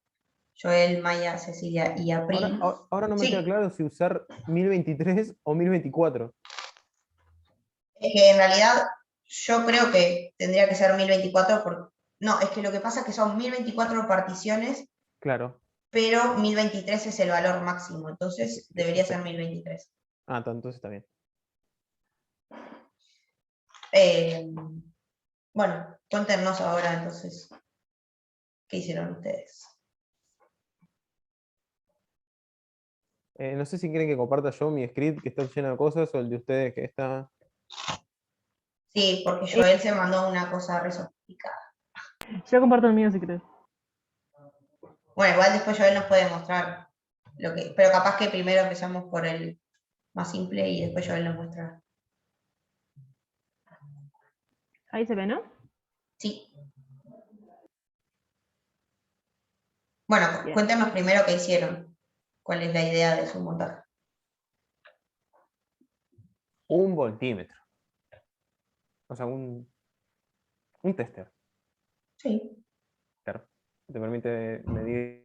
Joel, Maya, Cecilia y April. Ahora no me queda claro si usar 1023 o 1024. Es que en realidad Yo creo que tendría que ser 1024 no, es que lo que pasa es que son 1024 particiones, Claro. pero 1023 es el valor máximo, entonces debería ser 1023. Ah, entonces está bien. Bueno, cuéntenos ahora entonces, ¿qué hicieron ustedes? No sé si quieren que comparta yo mi script que está lleno de cosas o el de ustedes que está... Sí, porque Joel se mandó una cosa re sofisticada. Yo comparto el mío si querés. Bueno, igual después Joel nos puede mostrar pero capaz que primero empezamos por el más simple y después Joel nos muestra. Ahí se ve, ¿no? Sí. Bueno, Bien. cuéntenos primero qué hicieron. ¿Cuál es la idea de su montaje? Un voltímetro. O sea, un tester. Sí. Claro. Te permite medir.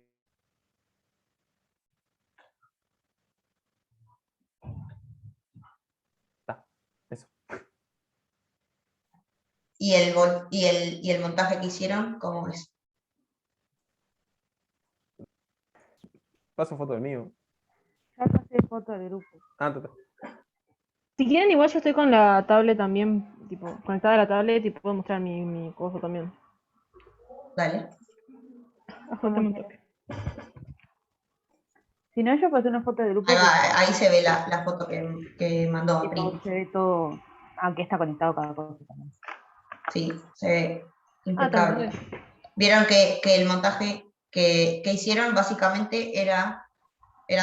Eso. ¿Y el montaje que hicieron, cómo es? Paso foto del mío. Ya pasé foto del grupo. Ah, total. Si quieren, igual yo estoy con la tablet también, tipo, conectada a la tablet y puedo mostrar mi coso también. Dale. Ajustame un toque. Si no, yo pasé una foto de grupo Ahí, que va, ahí se ve la foto que mandó a Primo. se ve todo, aunque está conectado cada cosa también. Sí, se ve Ah, impecable. también. Vieron que el montaje que hicieron básicamente eran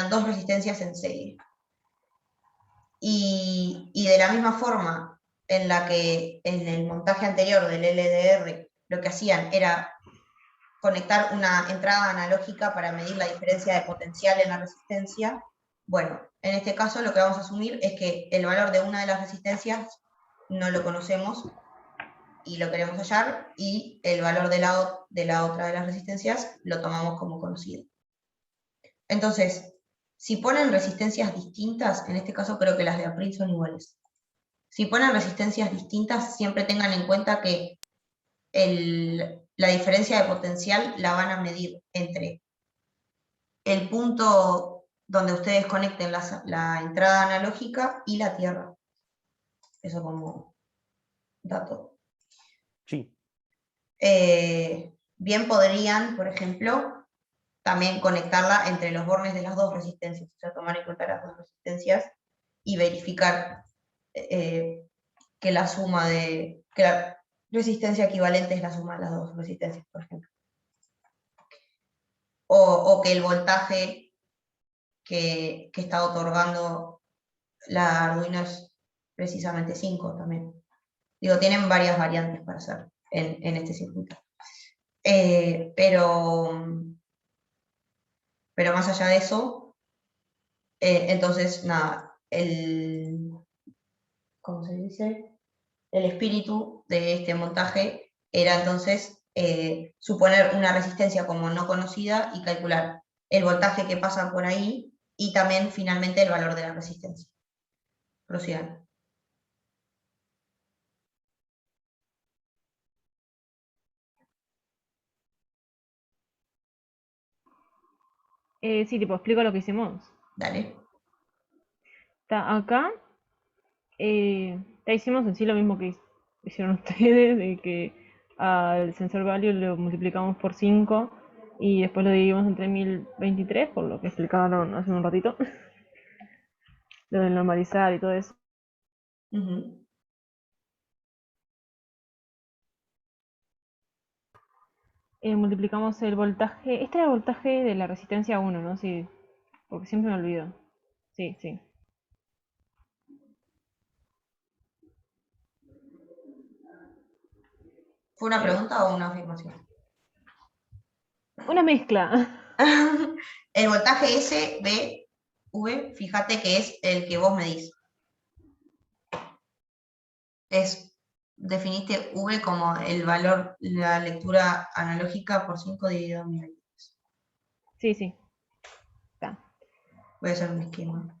dos resistencias en serie. Y de la misma forma en la que en el montaje anterior del LDR lo que hacían era conectar una entrada analógica para medir la diferencia de potencial en la resistencia, bueno, en este caso lo que vamos a asumir es que el valor de una de las resistencias no lo conocemos y lo queremos hallar, y el valor de la otra de las resistencias lo tomamos como conocido. Entonces, si ponen resistencias distintas, en este caso creo que las de April son iguales. Si ponen resistencias distintas, siempre tengan en cuenta que la diferencia de potencial la van a medir entre el punto donde ustedes conecten la entrada analógica y la tierra. Eso como dato. Sí. Bien podrían, por ejemplo, también conectarla entre los bornes de las dos resistencias, o sea, tomar en cuenta las dos resistencias y verificar que la suma que la resistencia equivalente es la suma de las dos resistencias, por ejemplo. O que el voltaje que está otorgando la Arduino es precisamente 5 también. Digo, tienen varias variantes para hacer en este circuito. Pero más allá de eso, entonces, nada, ¿cómo se dice? El espíritu de este montaje era entonces suponer una resistencia como no conocida y calcular el voltaje que pasa por ahí y también finalmente el valor de la resistencia. Prosigan. Sí, tipo, explico lo que hicimos. Dale. Está acá. Ya hicimos en sí lo mismo que hicieron ustedes, de que al sensor value lo multiplicamos por 5 y después lo dividimos entre 1023, por lo que explicaron hace un ratito. Lo de normalizar y todo eso. Multiplicamos el voltaje. Este era el voltaje de la resistencia 1, ¿no? Sí, porque siempre me olvido. Sí, sí. ¿Fue una pregunta o una afirmación? Una mezcla. El voltaje S, B, V, fíjate que es el que vos medís. Definiste V como el valor, la lectura analógica por 5 dividido en 1000. Sí, sí. Está. Voy a hacer un esquema.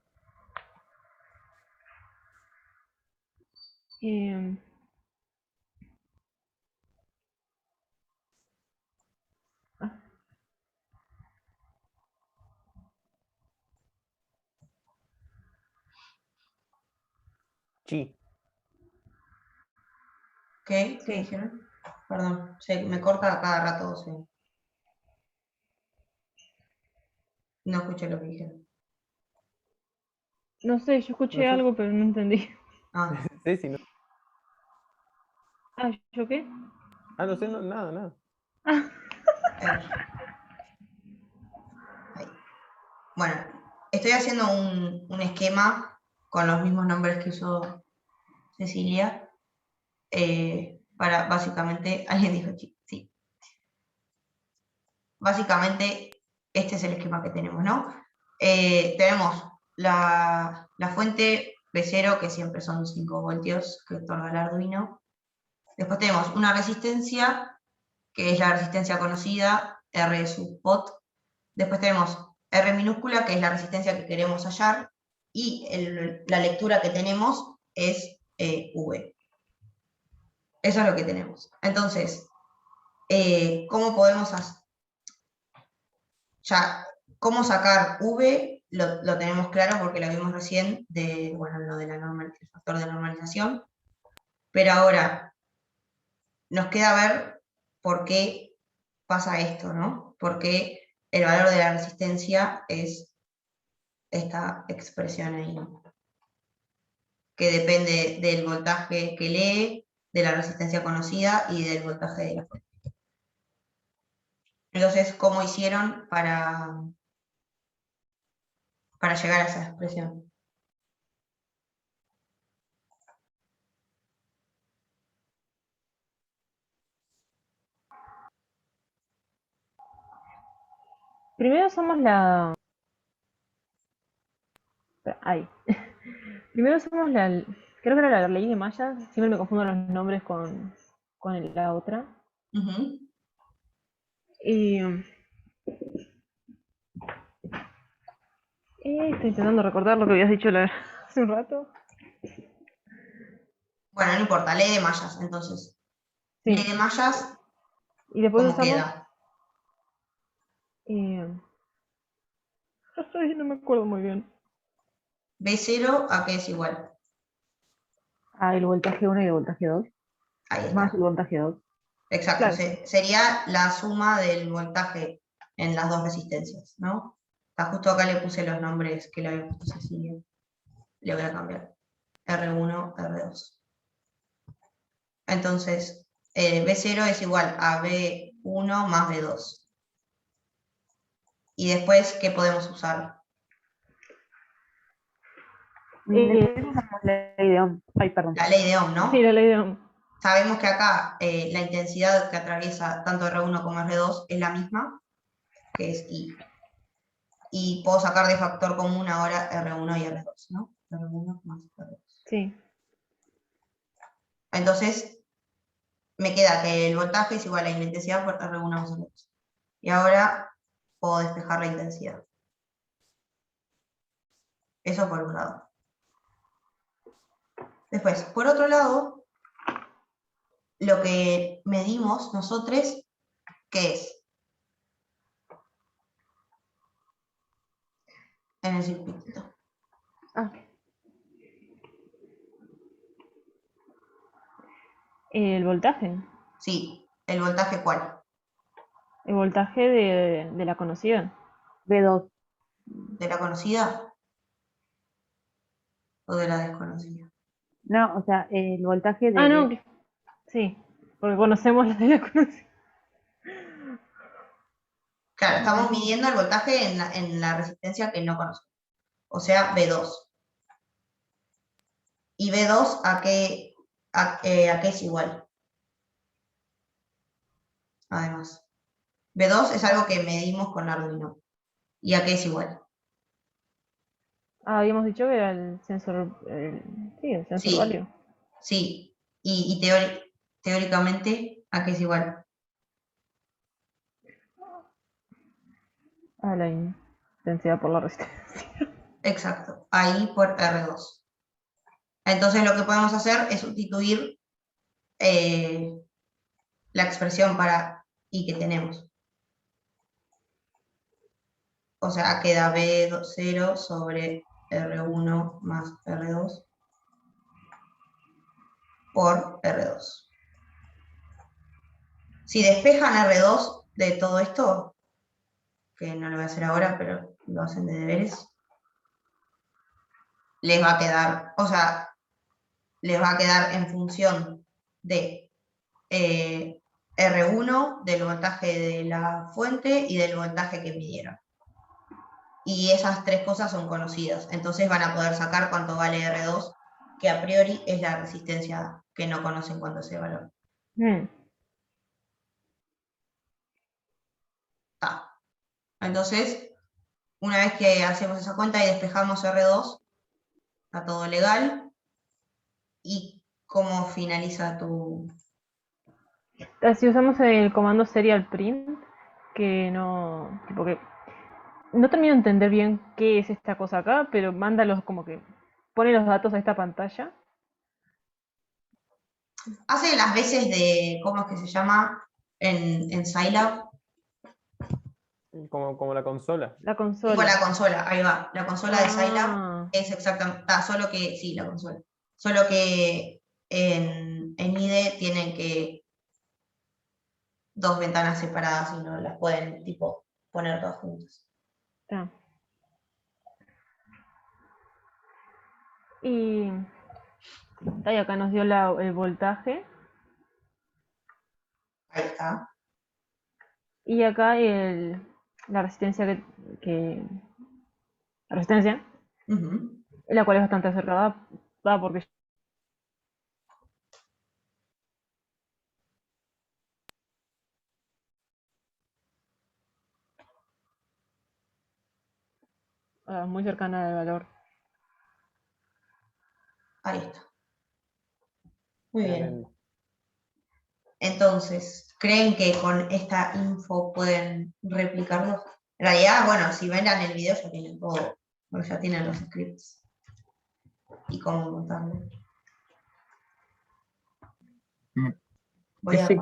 Chi. ¿Qué? ¿Qué Sí. dijeron? Perdón, me corta a cada rato. No escuché lo que dijeron. No sé, yo escuché Nosotros- algo, pero no entendí. Ah, Sí, sí, no. Ah, ¿yo qué? Ah, no sé, no, nada, nada. Ah, R. Ahí. Bueno, estoy haciendo un esquema con los mismos nombres que usó Cecilia. Para básicamente, alguien dijo sí. Básicamente, este es el esquema que tenemos, ¿no? Tenemos la fuente B0, que siempre son 5 voltios, que otorga el Arduino. Después tenemos una resistencia, que es la resistencia conocida, R sub pot. Después tenemos R minúscula, que es la resistencia que queremos hallar, y la lectura que tenemos es V. Eso es lo que tenemos. Entonces, ¿cómo podemos cómo sacar V? Lo tenemos claro porque lo vimos recién lo de el factor de normalización. Pero ahora nos queda ver por qué pasa esto, ¿no? Porque el valor de la resistencia es esta expresión ahí, ¿no? Que depende del voltaje que lee, de la resistencia conocida y del voltaje de la fuente. Entonces, ¿cómo hicieron para llegar a esa expresión? primero usamos la... Ay. Primero usamos creo que era la ley de Maya. Siempre me confundo los nombres con la otra. Ujú. Y estoy intentando recordar lo que habías dicho hace un rato. Bueno, no importa, ley de mallas, entonces. Sí. Ley de mallas, Y después ¿cómo usamos... queda? No me acuerdo muy bien. B0, ¿a qué es igual? Ah, el voltaje 1 y el voltaje 2. Ahí Más está. el voltaje 2. Exacto, Claro. sería la suma del voltaje en las dos resistencias, ¿no? Justo acá le puse los nombres que le había puesto Cecilia. Le voy a cambiar. R1, R2. Entonces, B0 es igual a B1 más B2. Y después, ¿qué podemos usar? Después usamos la ley de Ohm. Ay, perdón. La ley de Ohm, ¿no? Sí, la ley de Ohm. Sabemos que acá la intensidad que atraviesa tanto R1 como R2 es la misma, que es I. Y puedo sacar de factor común ahora R1 y R2, ¿no? R1 más R2. Sí. Entonces, me queda que el voltaje es igual a la intensidad por R1 más R2. Y ahora puedo despejar la intensidad. Eso por un lado. Después, por otro lado, lo que medimos nosotros, ¿qué es? En el circuito. Ah. El voltaje. Sí, ¿el voltaje cuál? El voltaje de la conocida. B2. ¿De la conocida? ¿O de la desconocida? No, o sea, el voltaje de... Ah, no. Sí, porque conocemos la de la conocida. Claro, estamos midiendo el voltaje en la resistencia que no conocemos. O sea, B2. ¿Y B2 a qué es igual? Además. B2 es algo que medimos con Arduino. ¿Y a qué es igual? Ah, habíamos dicho que era el sensor. Sí, el sensor Sí, value. sí. Y teóricamente, ¿a qué es igual? A la intensidad por la resistencia. Exacto, ahí por R2. Entonces lo que podemos hacer es sustituir la expresión para I que tenemos. O sea, queda B0 sobre R1 más R2. por R2. Si despejan R2 de todo esto, que no lo voy a hacer ahora, pero lo hacen de deberes, les va a quedar, o sea, les va a quedar en función de R1, del voltaje de la fuente y del voltaje que midieron. Y esas tres cosas son conocidas, entonces van a poder sacar cuánto vale R2, que a priori es la resistencia que no conocen cuánto es ese valor. Entonces, una vez que hacemos esa cuenta y despejamos R2, está todo legal. ¿Y cómo finaliza tu...? Si usamos el comando serial print, que no... Tipo que no termino de entender bien qué es esta cosa acá, pero manda como que pone los datos a esta pantalla. Hace las veces de, ¿cómo es que se llama? En Scilab. Como la consola. La consola. Tipo la consola, ahí va. La consola de Scilab es exactamente, solo que, sí, la consola. Solo que en IDE tienen que dos ventanas separadas y no las pueden, tipo, poner todas juntas. Y acá nos dio el voltaje. Ahí está. Y acá la resistencia la resistencia, la cual es bastante acercada, porque muy cercana al valor. Ahí está. Muy bien. Entonces, ¿creen que con esta info pueden replicarlo? En realidad, bueno, si ven en el video ya tienen todo, porque ya tienen los scripts y cómo montarlo. Ese